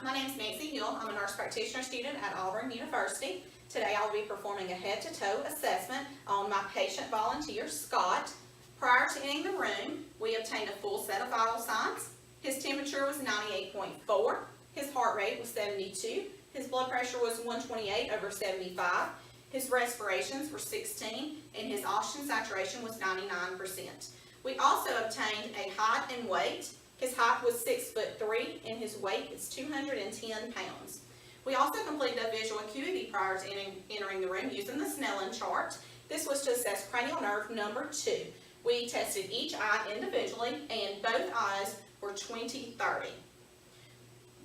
My name is Nancy Hill. I'm a nurse practitioner student at Auburn University. Today I'll be performing a head-to-toe assessment on my patient volunteer, Scott. Prior to entering the room, we obtained a full set of vital signs. His temperature was 98.4, his heart rate was 72, his blood pressure was 128/75, his respirations were 16, and his oxygen saturation was 99%. We also obtained a height and weight. His height was 6'3", and his weight is 210 pounds. We also completed a visual acuity prior to entering the room using the Snellen chart. This was to assess cranial nerve number 2. We tested each eye individually, and both eyes were 20/30.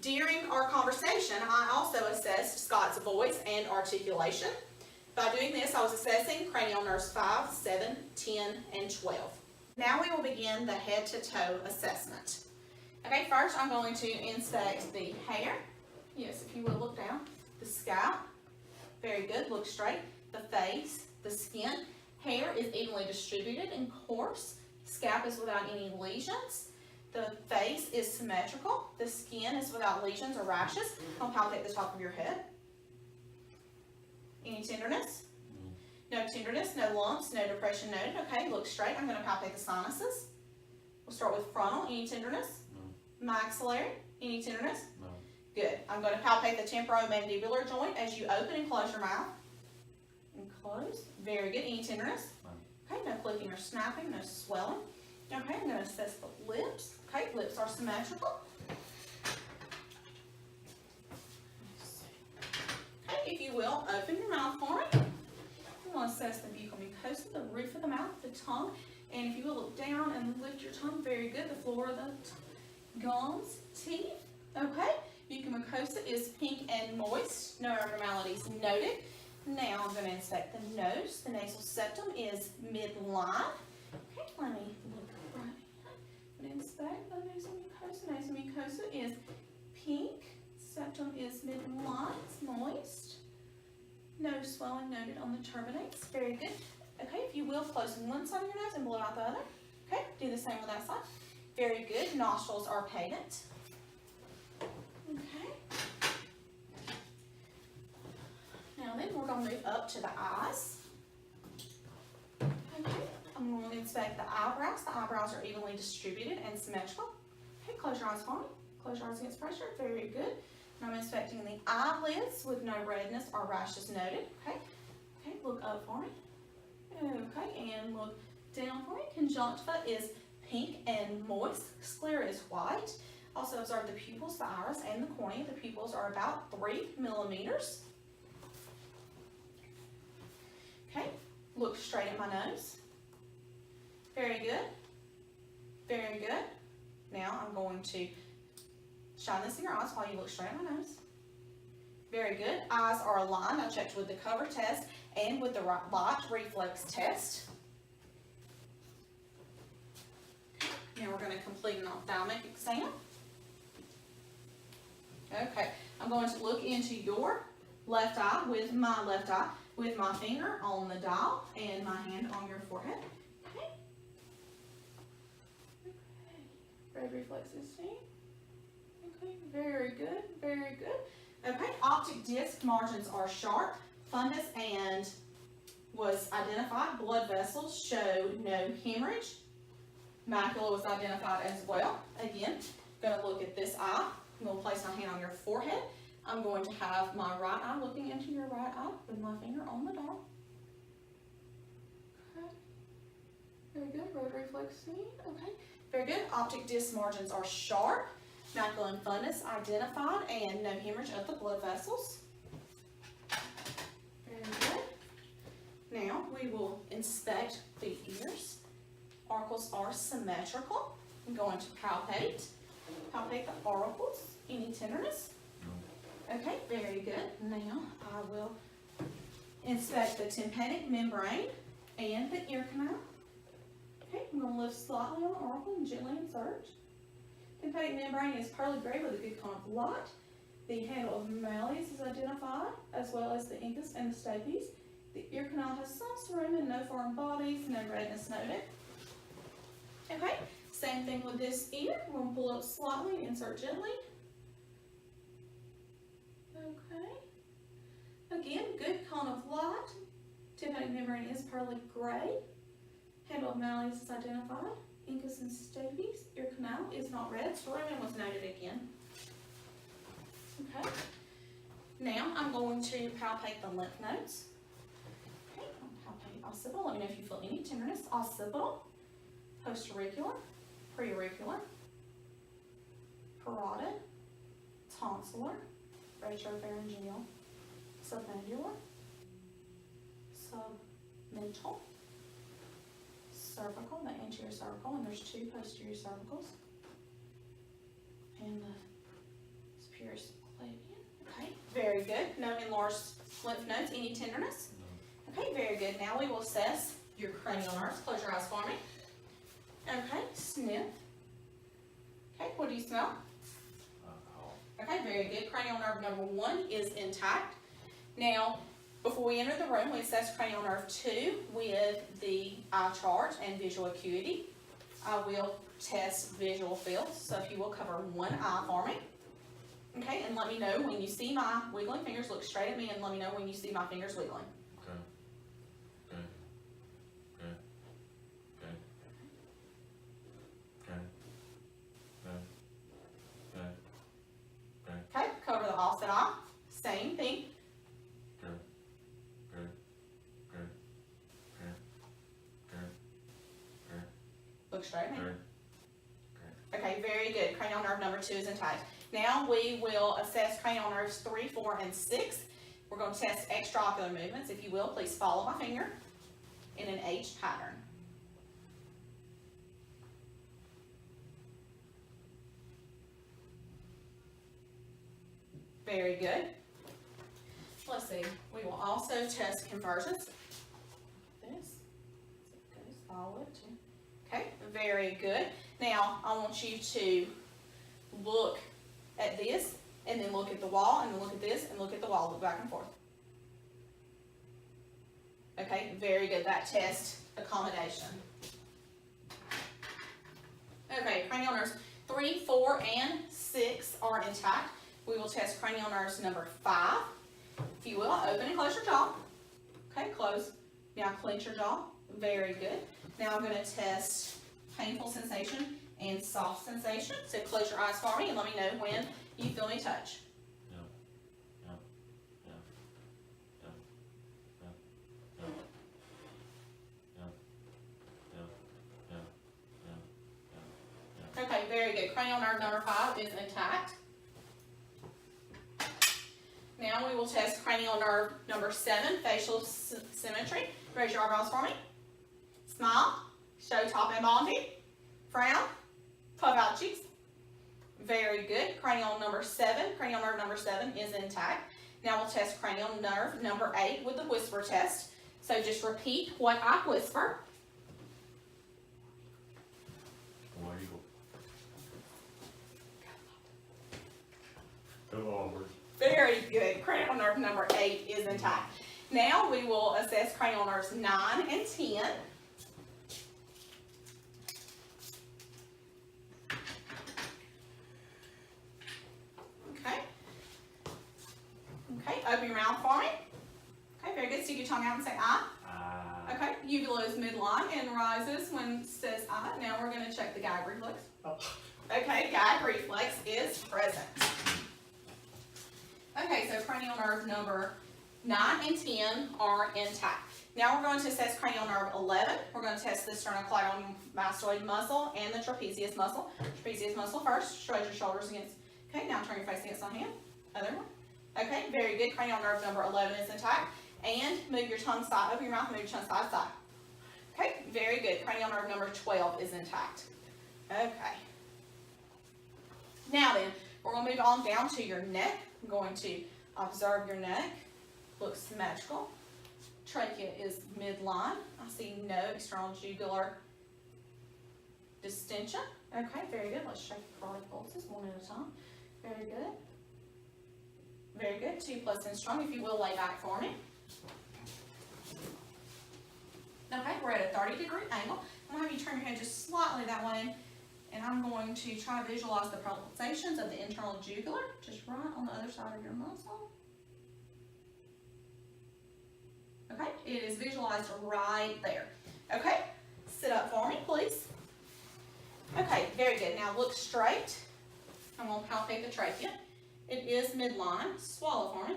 During our conversation, I also assessed Scott's voice and articulation. By doing this, I was assessing cranial nerves 5, 7, 10, and 12. Now we will begin the head-to-toe assessment. Okay, first I'm going to inspect the hair. Yes, if you will, look down. The scalp. Very good, look straight. The face, the skin. Hair is evenly distributed and coarse. Scalp is without any lesions. The face is symmetrical. The skin is without lesions or rashes. I'll palpate the top of your head. Any tenderness? No tenderness, no lumps, no depression noted. Okay, look straight. I'm going to palpate the sinuses. We'll start with frontal. Any tenderness? No. Maxillary? Any tenderness? No. Good. I'm going to palpate the temporomandibular joint as you open and close your mouth. And close. Very good. Any tenderness? No. Okay, no clicking or snapping, no swelling. Okay, I'm going to assess the lips. Okay, lips are symmetrical. Okay, if you will, open your mouth for me. I'm going to assess the buccal mucosa, the roof of the mouth, the tongue, and if you will look down and lift your tongue, very good, the floor of the gums, teeth, okay? Buccal mucosa is pink and moist, no abnormalities noted. Now I'm going to inspect the nose. The nasal septum is midline. Okay, let me look right here and inspect the nasal mucosa. Nasal mucosa is pink, septum is midline, it's moist. No swelling noted on the turbinates. Very good. Okay, if you will, close one side of your nose and blow out the other. Okay, do the same with that side. Very good. Nostrils are patent. Okay. Now then, we're going to move up to the eyes. Okay, I'm going to inspect the eyebrows. The eyebrows are evenly distributed and symmetrical. Okay, close your eyes for me. Close your eyes against pressure. Very good. I'm inspecting the eyelids with no redness or rashes noted. Okay, okay, look up for me. Okay, and look down for me. Conjunctiva is pink and moist. Sclera is white. Also observe the pupils, the iris, and the cornea. The pupils are about 3 millimeters. Okay, look straight at my nose. Very good. Very good. Now I'm going to shine this in your eyes while you look straight at my nose. Very good. Eyes are aligned. I checked with the cover test and with the light reflex test. Now we're going to complete an ophthalmic exam. Okay, I'm going to look into your left eye with my left eye with my finger on the dial and my hand on your forehead. Okay. Okay. Red reflex is seen. Okay, very good, very good. Okay, optic disc margins are sharp. Fundus and was identified. Blood vessels show no hemorrhage. Macula was identified as well. Again, going to look at this eye. I'm going to place my hand on your forehead. I'm going to have my right eye looking into your right eye with my finger on the dial. Okay, very good. Red reflex seen. Okay, very good. Optic disc margins are sharp. Macula and fundus identified, and no hemorrhage of the blood vessels. Very good. Now we will inspect the ears. Auricles are symmetrical. I'm going to palpate the auricles. Any tenderness? No. Okay, very good. Now I will inspect the tympanic membrane and the ear canal. Okay, I'm going to lift slightly on the auricle and gently insert. Tympanic membrane is pearly gray with a good cone of light. The handle of malleus is identified, as well as the incus and the stapes. The ear canal has some cerumen, no foreign bodies, no redness noted. Okay, same thing with this ear. We're going to pull up slightly and insert gently. again, good cone of light. Tympanic membrane is pearly gray. Handle of malleus is identified. Incus and stapes. Ear canal is not red. Foramen was noted again. Okay. Now I'm going to palpate the lymph nodes. Okay, I'll palpate occipital. Let me know if you feel any tenderness. Occipital, postauricular, preauricular, parotid, tonsillar, retropharyngeal, submandibular, submental, cervical, the anterior cervical, and there's 2 posterior cervicals, and the superior subclavian. Okay, very good. No enlarged lymph nodes. Any tenderness? No. Okay, very good. Now we will assess your cranial nerves. Close your eyes for me. Okay, sniff. Okay, what do you smell? Okay, very good. Cranial nerve number 1 is intact. Now, before we enter the room, we assess cranial nerve 2 with the eye chart and visual acuity. I will test visual fields, so if you will cover one eye for me. Okay, and let me know when you see my wiggling fingers. Look straight at me and let me know when you see my fingers wiggling. Okay. Okay. Okay. Okay. Okay. Okay. Okay. Okay, cover the offset eye. Same thing. Good. Good. Good. Good. Good. Good. Look straight at me. Good. Okay, very good. Cranial nerve number 2 is intact. Now we will assess cranial nerves 3, 4, and 6. We're going to test extraocular movements. If you will, please follow my finger in an H pattern. Very good. Let's see. We will also test convergence. This. It goes follow it too. Okay, very good. Now I want you to look at this, and then look at the wall, and then look at this, and look at the wall. Look back and forth. Okay, very good. That test accommodation. Okay, cranial nerves 3, 4, and 6 are intact. We will test cranial nerves number 5. If you will, open and close your jaw. Okay, close. Now clench your jaw. Very good. Now I'm going to test painful sensation and soft sensation. So close your eyes for me and let me know when you feel me touch. Okay, very good. Cranial nerve number 5 is intact. Now we will test cranial nerve number 7, facial symmetry. Raise your eyebrows for me. Smile. Show top and bottom teeth. Frown. Puff out cheeks. Very good. Cranial number 7, cranial nerve number 7 is intact. Now we'll test cranial nerve number 8 with the whisper test. So just repeat what I whisper. War Eagle. Go onward. Very good. Cranial nerve number 8 is intact. Now we will assess cranial nerves 9 and 10. Okay. Okay, open your mouth for me. Okay, very good. Stick your tongue out and say I. Okay, uvula is midline and rises when it says I. Now we're going to check the gag reflex. Okay, gag reflex is present. Okay, so cranial nerve number 9 and 10 are intact. Now we're going to assess cranial nerve 11. We're going to test the sternocleidomastoid muscle and the trapezius muscle. Trapezius muscle first. Shrug your shoulders against. Okay, now turn your face against my hand. Other one. Okay, very good. Cranial nerve number 11 is intact. And move your tongue side, open your mouth, move your tongue side to side. Okay, very good. Cranial nerve number 12 is intact. Okay. Now then, we're going to move on down to your neck. I'm going to observe your neck. Looks symmetrical. Trachea is midline. I see no external jugular distension. Okay, very good. Let's check the cardiac pulses one at a time. Very good. Very good. 2 plus and strong. If you will, lay back for me. Okay, we're at a 30-degree angle. I'm going to have you turn your head just slightly that way, and I'm going to try to visualize the pulsations of the internal jugular, just right on the other side of your muscle. Okay, it is visualized right there. Okay, sit up for me, please. Okay, very good. Now look straight. I'm going to palpate the trachea. It is midline. Swallow for me.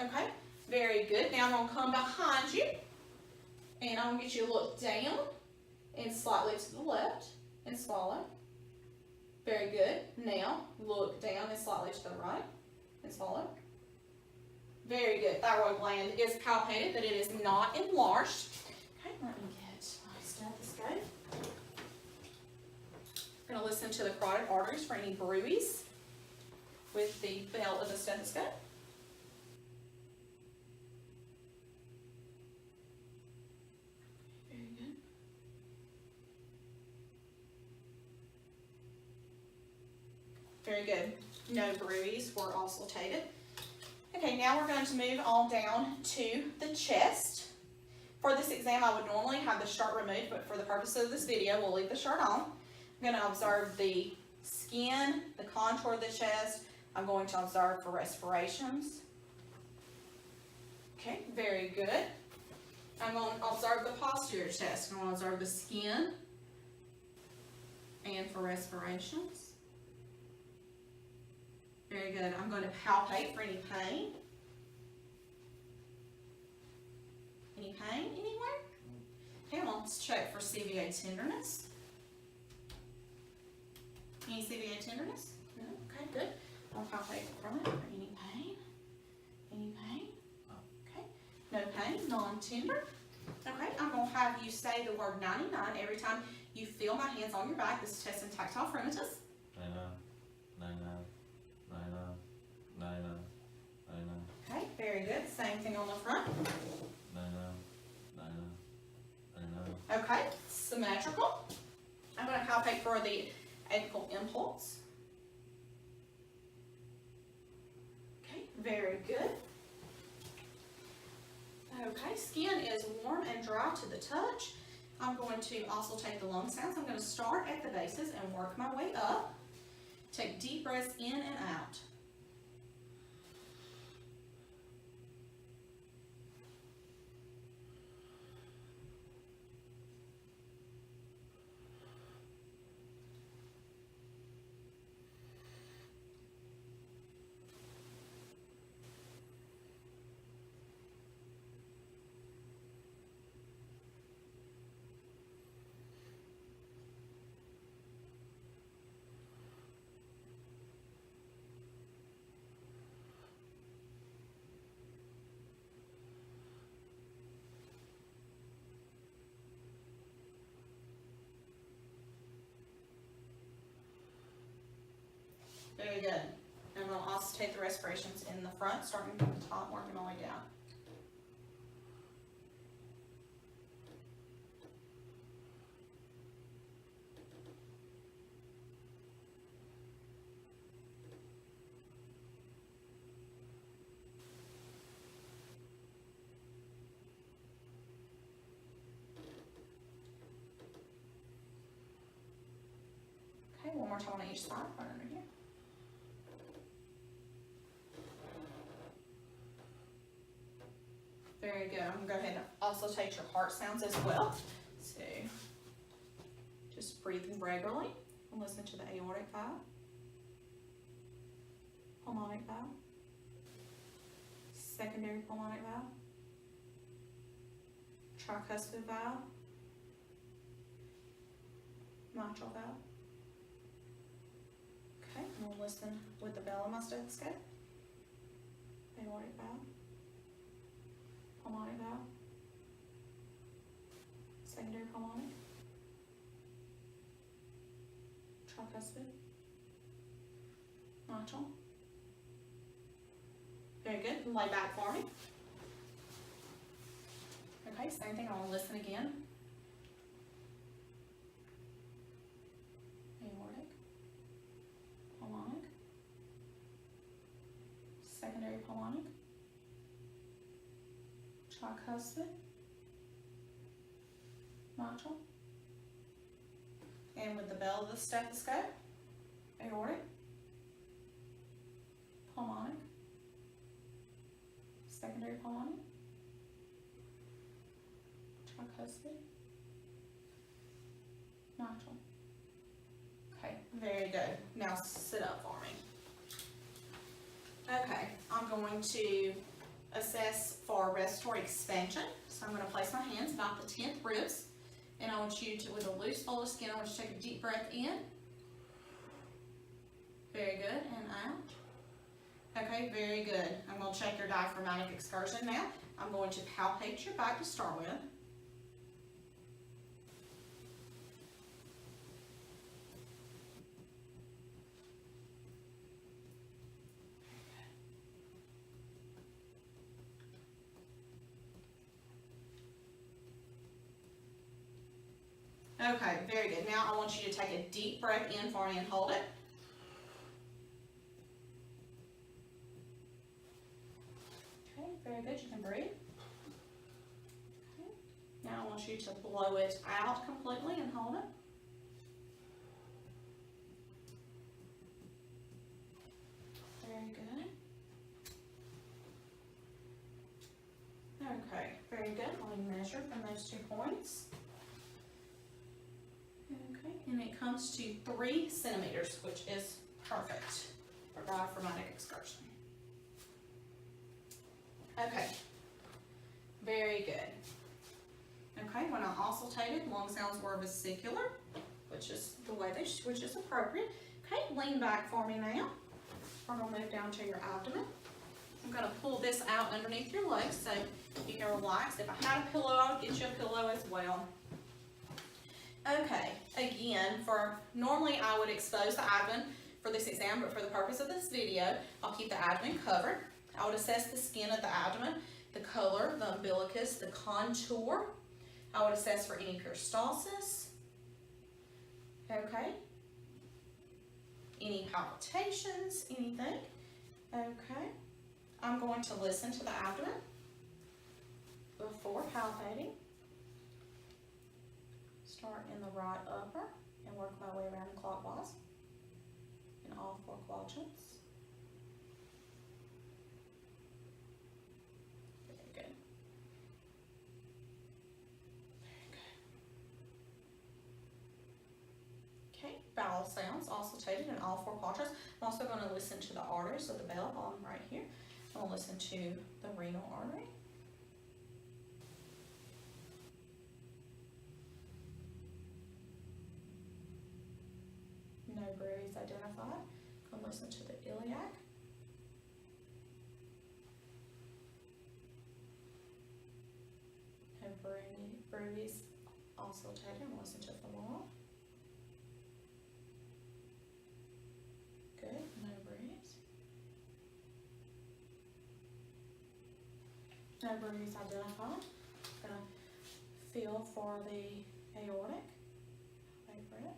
Okay, very good. Now I'm going to come behind you, and I'm going to get you to look down and slightly to the left and swallow. Very good. Now look down and slightly to the right and swallow. Very good. Thyroid gland is palpated, but it is not enlarged. Okay, let me get my stethoscope. I'm going to listen to the carotid arteries for any bruise with the bell of the stethoscope. Very good. Very good. No bruise were auscultated. Okay, now we're going to move on down to the chest. For this exam, I would normally have the shirt removed, but for the purposes of this video, we'll leave the shirt on. I'm going to observe the skin, the contour of the chest. I'm going to observe for respirations. Okay, very good. I'm going to observe the posterior chest. I'm going to observe the skin and for respirations. Very good. I'm going to palpate for any pain. Any pain anywhere? Okay, let's check for CVA tenderness. Any CVA tenderness? No? Okay, good. I'll palpate from it for any pain. Any pain? Okay. No pain, non-tender. Okay, I'm going to have you say the word 99 every time you feel my hands on your back. This is testing tactile fremitus. 99. Okay, very good. Same thing on the front. Okay, symmetrical. I'm going to palpate for the apical impulse. Okay, very good. Okay, skin is warm and dry to the touch. I'm going to also take the lung sounds. I'm going to start at the bases and work my way up. Take deep breaths in and out. Very good. And we'll also take the respirations in the front, starting from the top, working my way down. Okay, one more time on each side, right under here. Very good. I'm going to go ahead and also take your heart sounds as well. So, just breathing regularly and listen to the aortic valve, pulmonic valve, secondary pulmonic valve, tricuspid valve, mitral valve. Okay, and we'll listen with the bell of my stethoscope, aortic valve, pulmonic valve, secondary pulmonic, tricuspid, mitral. Very good. Lay back for me. Okay, same thing. I want to listen again. Aortic, pulmonic, secondary pulmonic, tricuspid, mitral, and with the bell of the stethoscope, aortic, pulmonic, secondary secondary colony, tricuspid, mitral. Okay, very good. Now sit up for me. Okay, I'm going to assess for respiratory expansion. So I'm going to place my hands about the 10th ribs, and I want you to, with a loose fold of skin, I want you to take a deep breath in. Very good, and out. Okay, very good. I'm going to check your diaphragmatic excursion now. I'm going to palpate your back to start with. Okay, very good. Now I want you to take a deep breath in for me and hold it. Okay, very good. You can breathe. Okay. Now I want you to blow it out completely and hold it. Very good. Okay, very good. Let me measure from those 2 points. Okay, and it comes to 3 centimeters, which is perfect for diaphragmatic excursion. Okay, very good. Okay, when I auscultated, lung sounds were vesicular, which is the way which is appropriate. Okay, lean back for me now. We're gonna move down to your abdomen. I'm gonna pull this out underneath your legs so you can relax. If I had a pillow, I would get you a pillow as well. Okay, again, normally I would expose the abdomen for this exam, but for the purpose of this video, I'll keep the abdomen covered. I would assess the skin of the abdomen, the color, the umbilicus, the contour. I would assess for any peristalsis. Okay. Any palpitations, anything. Okay. I'm going to listen to the abdomen before palpating. Start in the right upper and work my way around clockwise in all 4 quadrants. Very good. Very good. Okay, bowel sounds auscultated in all 4 quadrants. I'm also going to listen to the arteries of the bell bottom right here. I'm going to listen to the renal artery. No breweries identified. Come listen to the iliac. No breweries also taken. Listen to femoral. Good. No breweries. No breweries identified. Gonna feel for the aortic. Wait for it.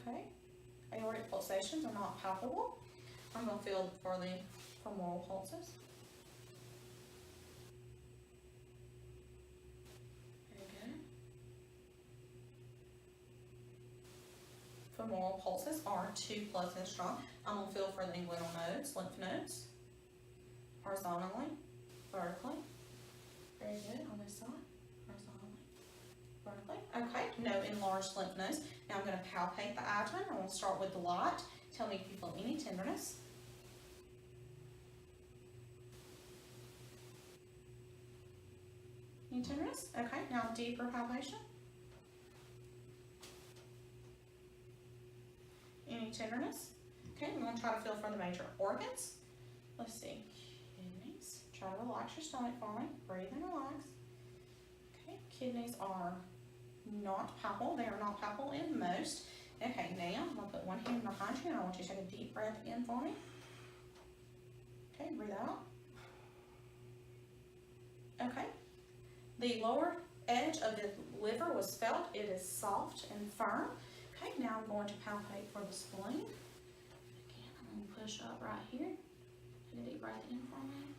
Okay, aortic pulsations are not palpable. I'm going to feel for the femoral pulses. Very good. Femoral pulses are 2+ and strong. I'm going to feel for the inguinal nodes, lymph nodes, horizontally, vertically. Very good on this side. Okay, no enlarged lymph nodes. Now I'm going to palpate the abdomen. I'm going to start with the light. Tell me if you feel any tenderness. Any tenderness? Okay, now deeper palpation. Any tenderness? Okay, I'm going to try to feel for the major organs. Let's see. Kidneys. Try to relax your stomach for me. Breathe and relax. Okay, kidneys are not palpable. They are not palpable in most. Okay, now I'm going to put one hand behind you and I want you to take a deep breath in for me. Okay, breathe out. Okay, the lower edge of the liver was felt. It is soft and firm. Okay, now I'm going to palpate for the spleen. Again, I'm going to push up right here. Take a deep breath in for me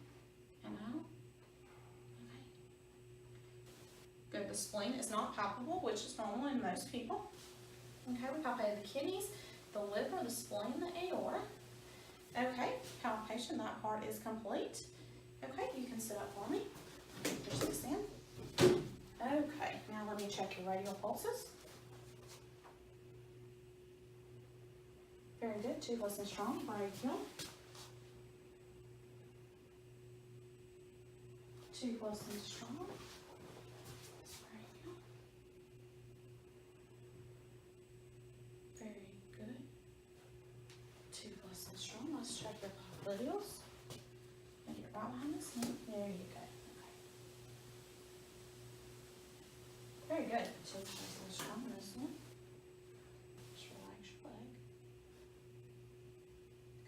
and out. Good, the spleen is not palpable, which is normal in most people. Okay, we palpated the kidneys. the liver, the spleen, the aorta. Okay, palpation, that part is complete. Okay, you can sit up for me. Push this in. Okay, now let me check your radial pulses. Very good, toothless and strong, brachial. Toothless and strong. Brachial. Very good. Toothless and strong. Let's check your popliteals. And you're right behind this knee. There you go. Okay. Very good. Toothless and strong. This one. Just relax your leg.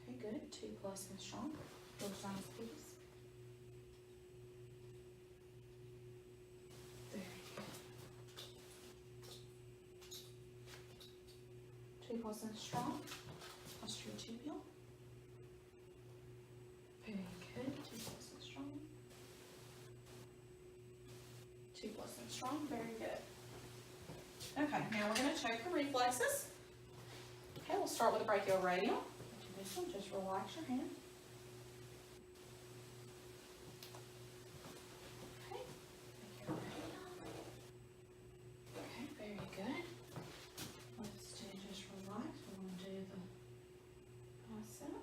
Okay, good. Toothless and strong. Both sides, please. Very good. Toothless and strong. Osteotibial. Very good. Toothless and strong. Toothless and strong. Very good. Okay, now we're going to check your reflexes. Okay, we'll start with the brachioradial. Do this one. Just relax your hand. Okay. Brachioradial. Okay, very good. Let's do just relax. We're going to do the bicep.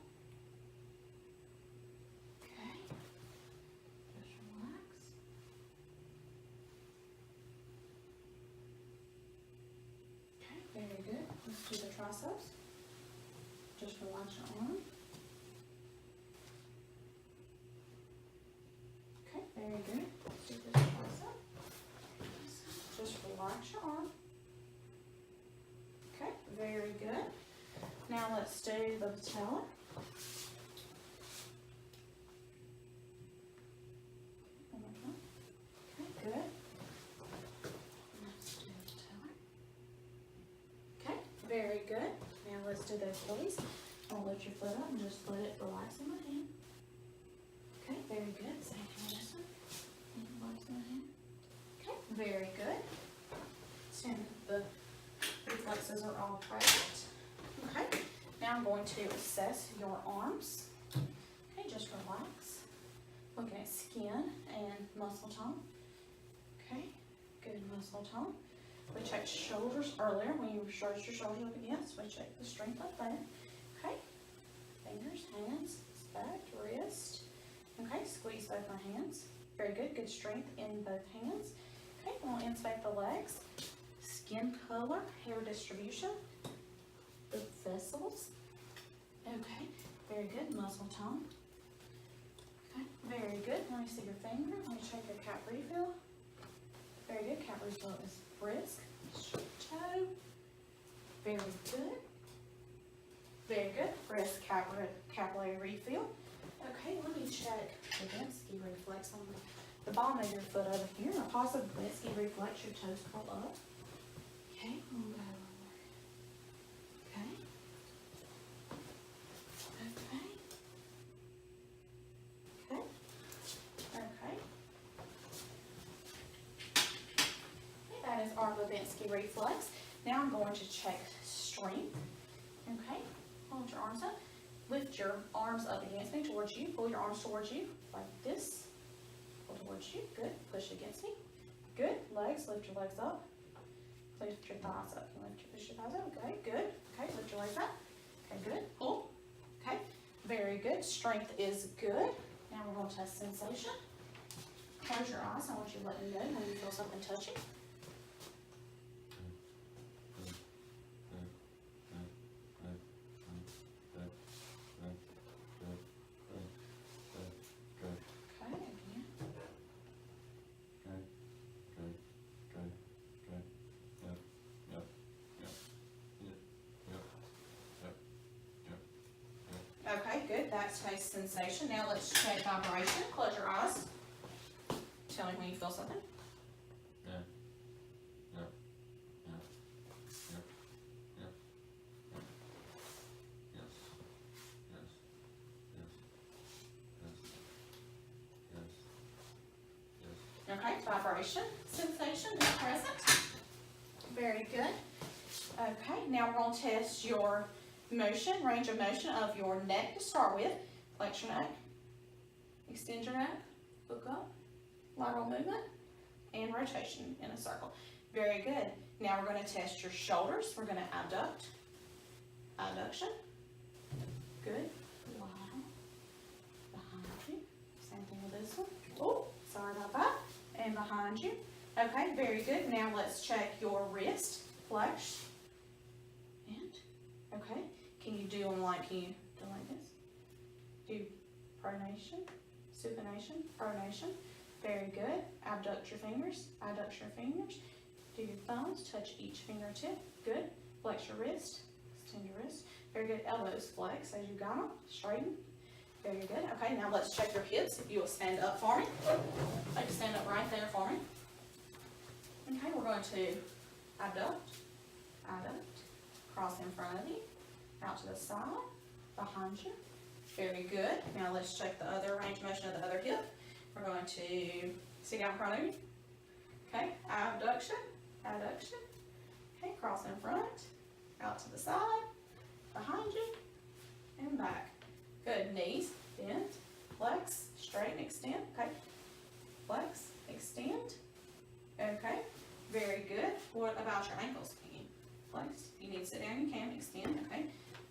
Okay. Just relax. Okay, very good. Let's do the triceps. Just relax your arm. Okay, very good. Let's do this tricep. Just relax your arm. Okay, very good. Now let's do the patella. One more time. Okay, good. Let's do the patella. Okay, very good. Now let's do the Achilles. I'll lift your foot up and just let it relax in my hand. Okay, very good. Same thing with this one. And relax in my hand. Okay, very good. Stand up. The reflexes are all present. Okay, now I'm going to assess your arms. Okay, just relax. Looking at skin and muscle tone. Okay, good muscle tone. We checked shoulders earlier when you stretched your shoulders up against. We checked the strength up there. Okay, fingers, hands, back, wrist. Okay, squeeze both my hands. Very good, good strength in both hands. Okay, we'll inspect the legs. Skin color, hair distribution, the vessels. Okay, very good, muscle tone. Okay, very good. Let me see your finger. Let me check your cap refill. Very good, cap refill is brisk. Straight toe. Very good. Very good. Brisk capillary refill. Okay, let me check the Bensky reflex on the bottom of your foot over here. A positive Bensky reflex, your toes curl up. Okay, we'll go over. Okay. Okay. Okay. Okay. That is our Babinski reflex. Now I'm going to check strength. Okay, hold your arms up. Lift your arms up against me, towards you. Pull your arms towards you, like this. Pull towards you. Good. Push against me. Good. Legs. Lift your legs up. Lift your thighs up. Push your thighs up. Okay. Good. Okay. Lift your legs up. Okay. Good. Pull. Okay. Very good. Strength is good. Now we're going to test sensation. Close your eyes. I want you to let me know when you feel something touching. Okay, good. That's taste sensation. Now let's check vibration. Close your eyes. Tell me when you feel something. Yeah. Yeah. Yeah. Yeah. Yeah. Yeah. Yes. Yes. Yes. Yes. Yes. Yes. Okay, vibration sensation is present. Very good. Okay, now we're going to test your motion, range of motion of your neck to start with. Flex your neck, extend your neck, look up, lateral movement, and rotation in a circle. Very good. Now we're going to test your shoulders. We're going to abduct, adduction, good, lateral, behind you. Same thing with this one. Oh, sorry about that. And behind you. Okay, very good. Now let's check your wrist, flex, and, okay. Can you do them like, this? Do pronation, supination, pronation. Very good. Abduct your fingers, adduct your fingers. Do your thumbs, touch each fingertip. Good. Flex your wrist, extend your wrist. Very good. Elbows flex as you got them, straighten. Very good. Okay, now let's check your hips. If you will stand up for me. Like stand up right there for me. Okay, we're going to abduct, cross in front of you, out to the side, behind you. Very good. Now let's check the other range of motion of the other hip. We're going to sit down in front of you. Okay, abduction, adduction. Okay, cross in front, out to the side, behind you, and back. Good. Knees, bend, flex, straighten, extend. Okay, flex, extend. Okay, very good. What about your ankles? Can you flex? You need to sit down, you can extend. Okay,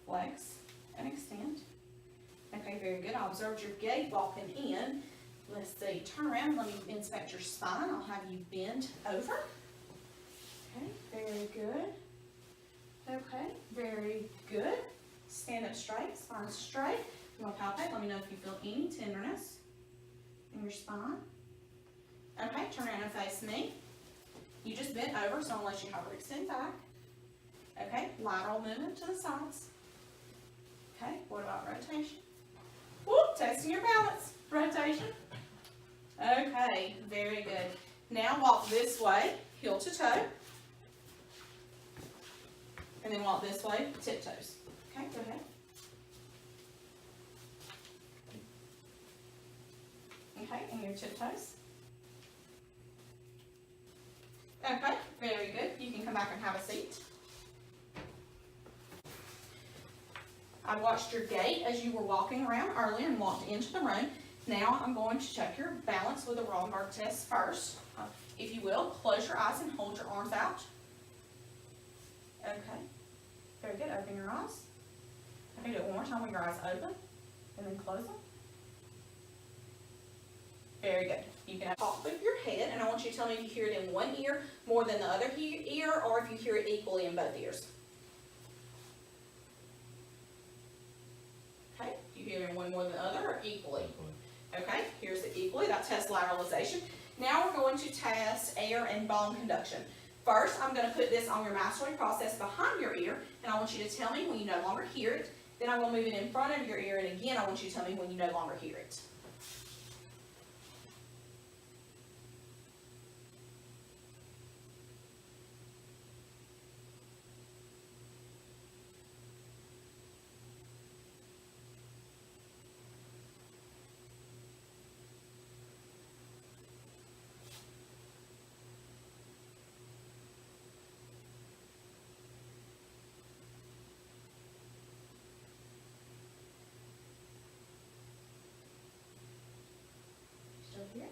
flex and extend. Okay, very good. I observed your gait walking in. Let's see, turn around, let me inspect your spine. I'll have you bend over. Okay, very good. Okay, very good. Stand up straight, spine straight. I'm going to palpate, let me know if you feel any tenderness in your spine. Okay, turn around and face me. You just bent over, so unless you hover, extend back. Okay, lateral movement to the sides. Okay, what about rotation? Whoop, testing your balance. Rotation. Okay, very good. Now walk this way, heel to toe. And then walk this way, tiptoes. Okay, go ahead. Okay, and your tiptoes. Okay, very good. You can come back and have a seat. I watched your gait as you were walking around earlier and walked into the room. Now I'm going to check your balance with a Romberg test first. If you will, close your eyes and hold your arms out. Okay, very good. Open your eyes. Okay, do it one more time with your eyes open and then close them. Very good. You can have top of your head, and I want you to tell me if you hear it in one ear more than the other ear, or if you hear it equally in both ears. Okay, do you hear it in one more than the other, or equally? Okay, here's the equally. That tests lateralization. Now we're going to test air and bone conduction. First, I'm going to put this on your mastoid process behind your ear, and I want you to tell me when you no longer hear it. Then I'm going to move it in front of your ear, and again, I want you to tell me when you no longer hear it. Still here?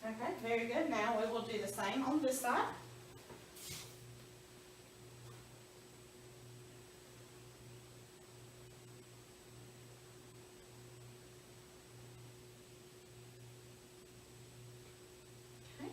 Okay, very good. Now we will do the same on this side. Okay.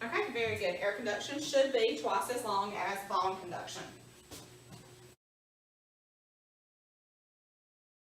Okay, very good. Air conduction should be twice as long as bone conduction.